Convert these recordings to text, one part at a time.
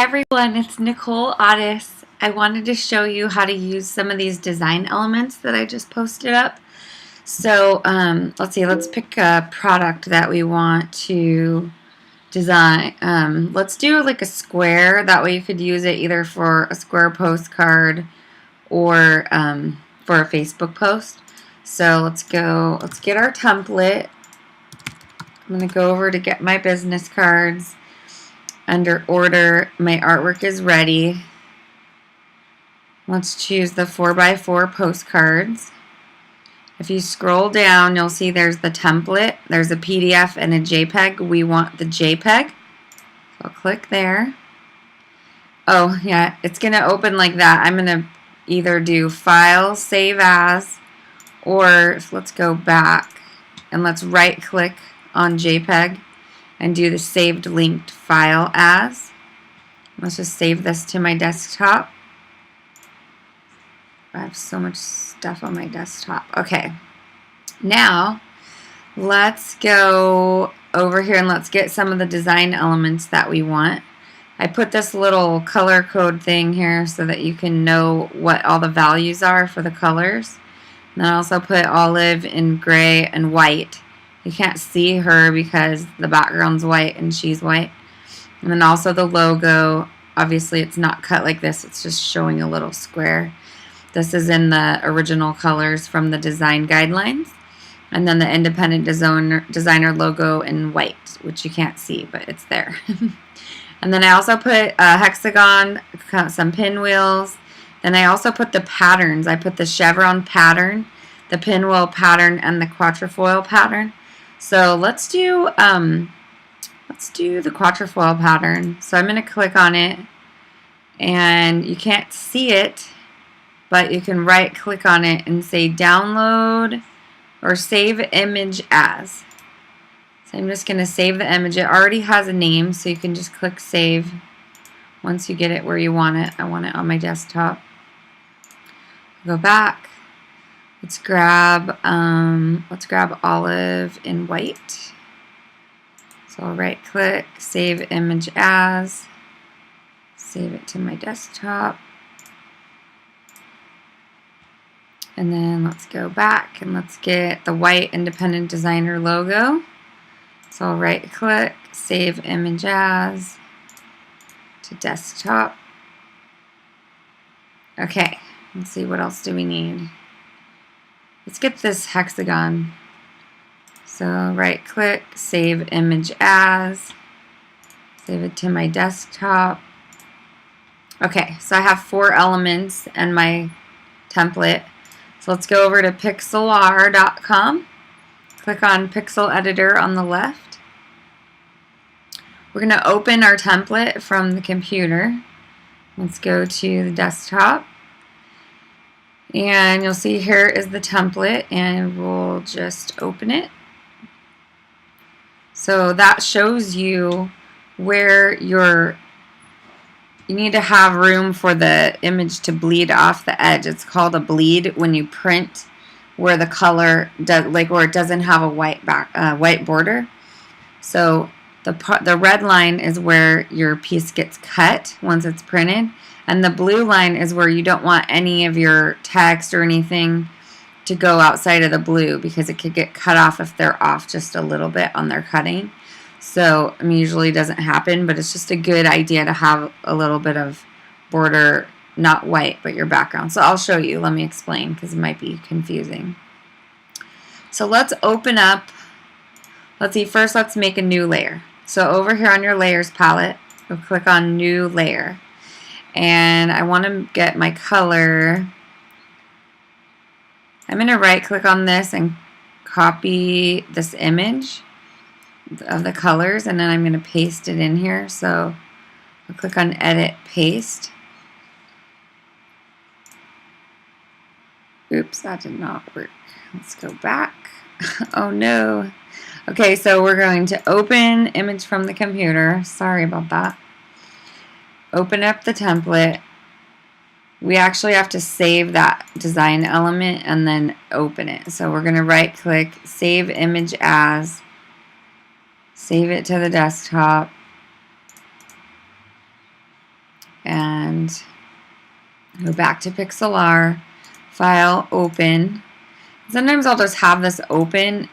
Everyone, it's Nicole Otis. I wanted to show you how to use some of these design elements that I just posted up. So let's see, let's pick a product that we want to design. Let's do like a square. That way you could use it either for a square postcard or for a Facebook post. So let's get our template. I'm going to go over to get my business cards. Under order, my artwork is ready. Let's choose the 4x4 postcards. If you scroll down, you'll see there's the template. There's a PDF and a JPEG. We want the JPEG. So I'll click there. Oh, yeah, it's going to open like that. I'm going to either do File, Save As, or let's go back and let's right-click on JPEG and do the saved linked file as. Let's just save this to my desktop. I have so much stuff on my desktop. Okay, now let's go over here and let's get some of the design elements that we want. I put this little color code thing here so that you can know what all the values are for the colors. And I also put olive and gray and white. You can't see her because the background's white and she's white. And then also the logo, obviously it's not cut like this, it's just showing a little square. This is in the original colors from the design guidelines. And then the independent designer logo in white, which you can't see, but it's there. And then I also put a hexagon, some pinwheels. Then I also put the patterns. I put the chevron pattern, the pinwheel pattern, and the quatrefoil pattern. So let's do the quatrefoil pattern. So I'm going to click on it, and you can't see it, but you can right click on it and say download or save image as. So I'm just going to save the image. It already has a name, so you can just click save once you get it where you want it. I want it on my desktop. Go back. Let's grab olive in white. So I'll right click, save image as, save it to my desktop. And then let's go back and let's get the white independent designer logo. So I'll right click, save image as to desktop. Okay, let's see, what else do we need? Let's get this hexagon. So right click, save image as, save it to my desktop. Okay, so I have 4 elements in my template. So let's go over to pixlr.com. Click on Pixel Editor on the left. We're going to open our template from the computer. Let's go to the desktop. And you'll see here is the template, and we'll just open it. So that shows you where you need to have room for the image to bleed off the edge. It's called a bleed when you print where the color does, where it doesn't have a white border. So the red line is where your piece gets cut once it's printed. And the blue line is where you don't want any of your text or anything to go outside of the blue, because it could get cut off if they're off just a little bit on their cutting. So I mean, usually it doesn't happen, but it's just a good idea to have a little bit of border, not white, but your background. So I'll show you. Let me explain, because it might be confusing. So let's open up. Let's see, first let's make a new layer. So over here on your layers palette, you'll click on new layer. And I want to get my color. I'm going to right click on this and copy this image of the colors, and then I'm going to paste it in here. So I'll click on edit, paste. Oops, that did not work. Let's go back. Oh no. Okay, so we're going to open image from the computer. Sorry about that. Open up the template. We actually have to save that design element and then open it. So we're going to right click, save image as, save it to the desktop, and go back to Pixlr, File, Open. Sometimes I'll just have this open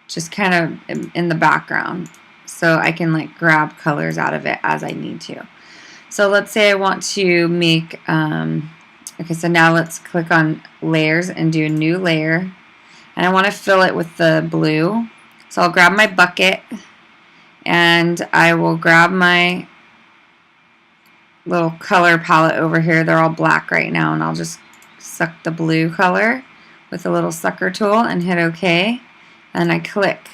just kind of in the background so I can like grab colors out of it as I need to. So let's say I want to make, okay, so now let's click on layers and do a new layer. And I want to fill it with the blue. So I'll grab my bucket and I will grab my little color palette over here. They're all black right now, and I'll just suck the blue color with a little sucker tool and hit OK. And I click.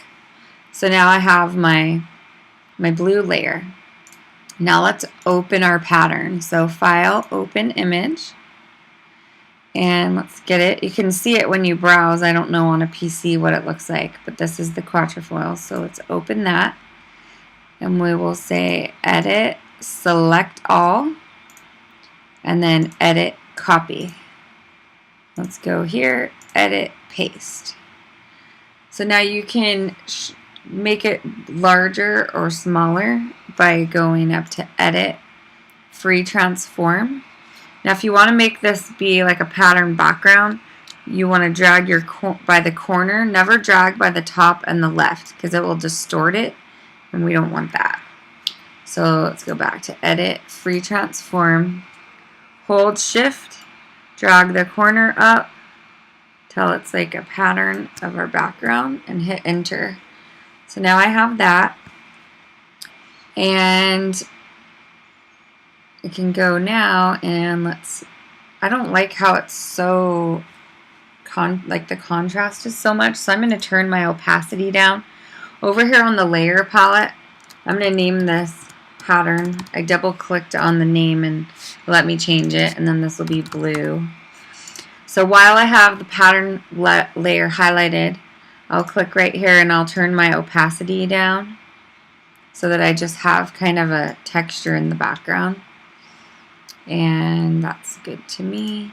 So now I have my blue layer. Now let's open our pattern. So File, Open Image, and let's get it. You can see it when you browse. I don't know on a PC what it looks like, but this is the quatrefoil. So let's open that, and we will say Edit, Select All, and then Edit, Copy. Let's go here, Edit, Paste. So now you can make it larger or smaller by going up to Edit, Free Transform. Now if you want to make this be like a pattern background, you want to drag your by the corner. Never drag by the top and the left because it will distort it, and we don't want that. So let's go back to Edit, Free Transform, hold Shift, drag the corner up till it's like a pattern of our background, and hit Enter. So now I have that, and I can go now and I don't like how it's so, like the contrast is so much, so I'm going to turn my opacity down. Over here on the layer palette, I'm going to name this pattern. I double clicked on the name and let me change it, and then this will be blue. So while I have the pattern layer highlighted, I'll click right here and I'll turn my opacity down so that I just have kind of a texture in the background. And that's good to me.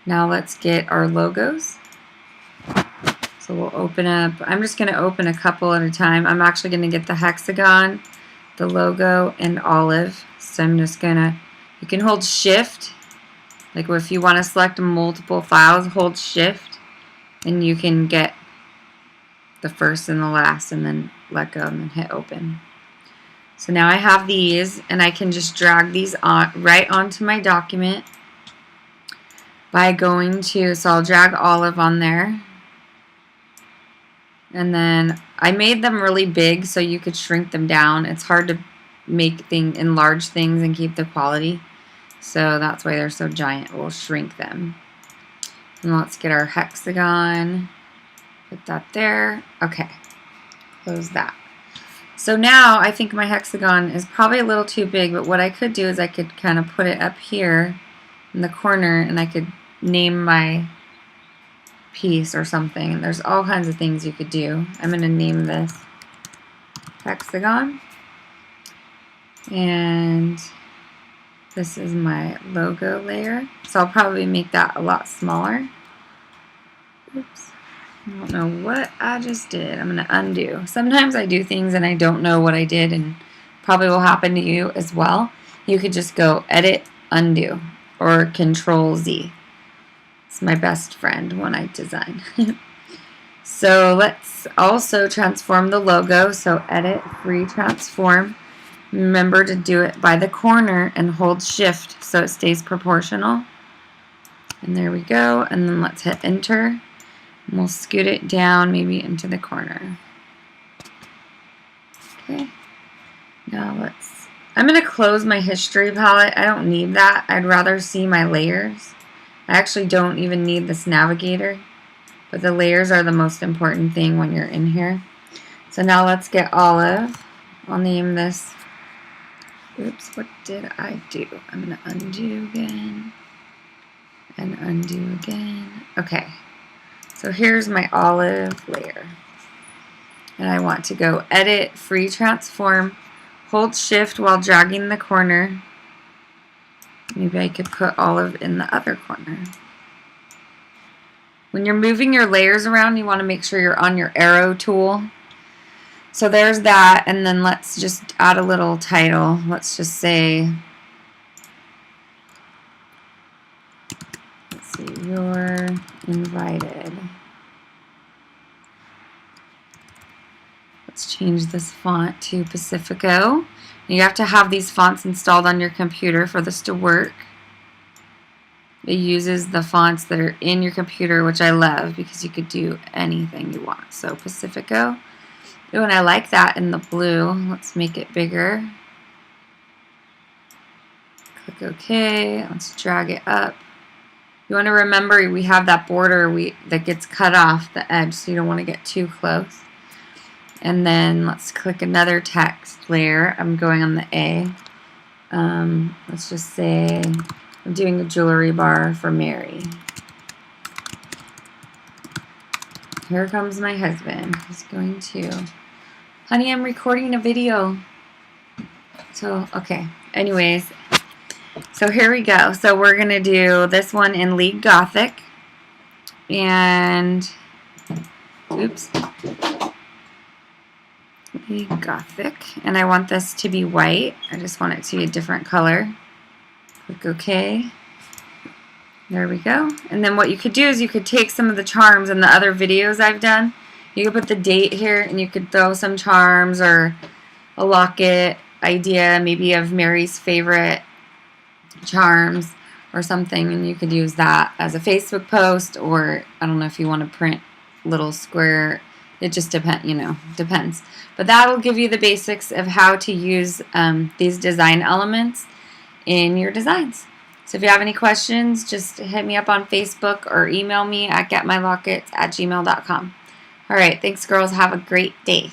Now let's get our logos. So we'll open up, I'm just going to open a couple at a time. I'm actually going to get the hexagon, the logo, and olive. So I'm just going to, you can hold Shift. Like if you want to select multiple files, hold Shift, and you can get the first and the last, and then let go and then hit Open. So now I have these, and I can just drag these on right onto my document by going to, so I'll drag olive on there, and then I made them really big so you could shrink them down. It's hard to make enlarge things and keep the quality. So that's why they're so giant. We'll shrink them. And let's get our hexagon. Put that there. Okay. Close that. So now I think my hexagon is probably a little too big, but what I could do is I could kind of put it up here in the corner, and I could name my piece or something. And there's all kinds of things you could do. I'm going to name this hexagon. And this is my logo layer. So I'll probably make that a lot smaller. Oops. I don't know what I just did. I'm going to undo. Sometimes I do things and I don't know what I did, and probably will happen to you as well. You could just go Edit, Undo, or Control Z. It's my best friend when I design. So let's also transform the logo. So Edit, Free Transform. Remember to do it by the corner and hold Shift so it stays proportional. And there we go. And then let's hit Enter. And we'll scoot it down maybe into the corner. Okay. Now I'm going to close my history palette. I don't need that. I'd rather see my layers. I actually don't even need this navigator, but the layers are the most important thing when you're in here. So now let's get olive. I'll name this. Oops, what did I do? I'm going to undo again and undo again. Okay, so here's my olive layer. And I want to go Edit, Free Transform, hold Shift while dragging the corner. Maybe I could put olive in the other corner. When you're moving your layers around, you want to make sure you're on your arrow tool. So there's that, and then let's just add a little title. Let's just say, let's see, you're invited. Let's change this font to Pacifico. You have to have these fonts installed on your computer for this to work. It uses the fonts that are in your computer, which I love because you could do anything you want. So Pacifico. Oh, and I like that in the blue. Let's make it bigger. Click OK. Let's drag it up. You want to remember we have that border that gets cut off the edge, so you don't want to get too close. And then let's click another text layer. I'm going on the A. Let's just say I'm doing a jewelry bar for Mary. Here comes my husband. He's going to... Honey, I'm recording a video. So, okay. Anyways, so here we go. So we're going to do this one in League Gothic. And... Oops. Gothic, and I want this to be white. I just want it to be a different color. Click OK. There we go. And then what you could do is you could take some of the charms in the other videos I've done. You could put the date here, and you could throw some charms or a locket idea, maybe of Mary's favorite charms or something, and you could use that as a Facebook post, or I don't know if you want to print little square. It just depends. But that'll give you the basics of how to use these design elements in your designs. So if you have any questions, just hit me up on Facebook or email me at getmylockets@gmail.com. All right, thanks, girls. Have a great day.